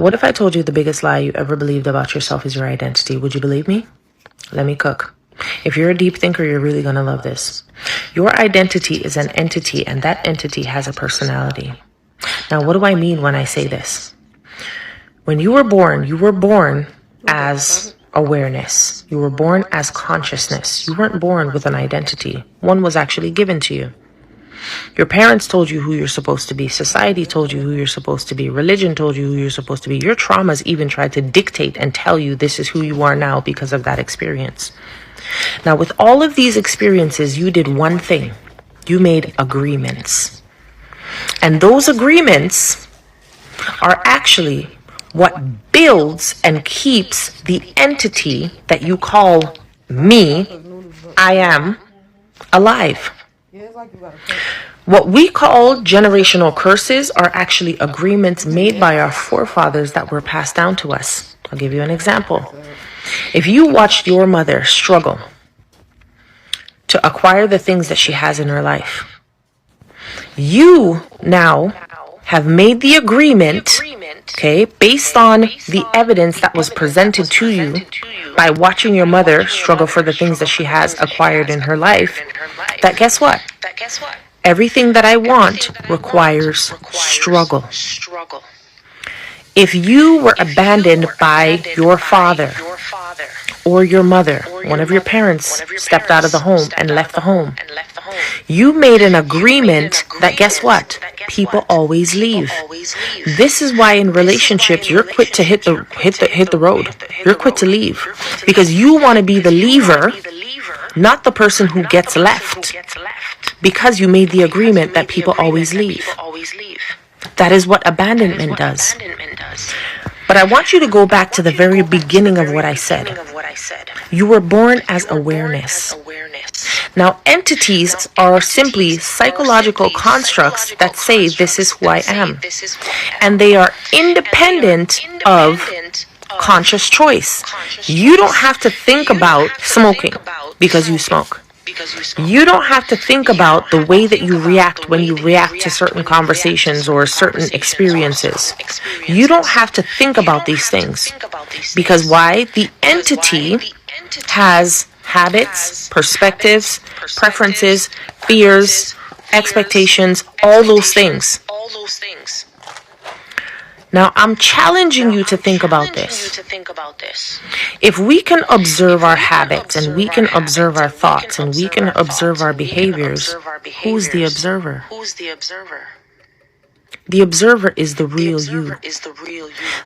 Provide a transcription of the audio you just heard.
What if I told you the biggest lie you ever believed about yourself is your identity? Would you believe me? Let me cook. If you're a deep thinker, you're really going to love this. Your identity is an entity, and that entity has a personality. Now, what do I mean when I say this? When you were born as awareness. You were born as consciousness. You weren't born with an identity. One was actually given to you. Your parents told you who you're supposed to be. Society told you who you're supposed to be. Religion told you who you're supposed to be. Your traumas even tried to dictate and tell you this is who you are now because of that experience. Now, with all of these experiences, you did one thing. You made agreements. And those agreements are actually what builds and keeps the entity that you call me, I am, alive. What we call generational curses are actually agreements made by our forefathers that were passed down to us. I'll give you an example. If you watched your mother struggle to acquire the things that she has in her life, you now have made the agreement, okay, based on the evidence that was presented to you by watching your mother struggle for the things that she has acquired in her life, that guess what? Everything that I want requires struggle. If you were abandoned by your father or your mother, one of your parents stepped out of the home and left the home, you made an agreement that guess what? People always leave. This is why in relationships you're quick to hit the road. You're quick to leave because you want to be the leaver, not the person who gets left, because you made the agreement that people always leave. That is what abandonment does. But I want you to go back to the very beginning of what I said. You were born as awareness. Now, entities are simply psychological constructs that say this is who I am. And they are independent of conscious choice. You don't have to think about smoking because you smoke. You don't have to think about the way that you react when you react to certain conversations or certain experiences. You don't have to think about these things. Because why? The entity has habits, perspectives, preferences, fears, expectations, all those things. Now, I'm challenging you to think about this. If we can observe our habits and we can observe our thoughts and we can observe our behaviors, who's the observer? The observer is the real you.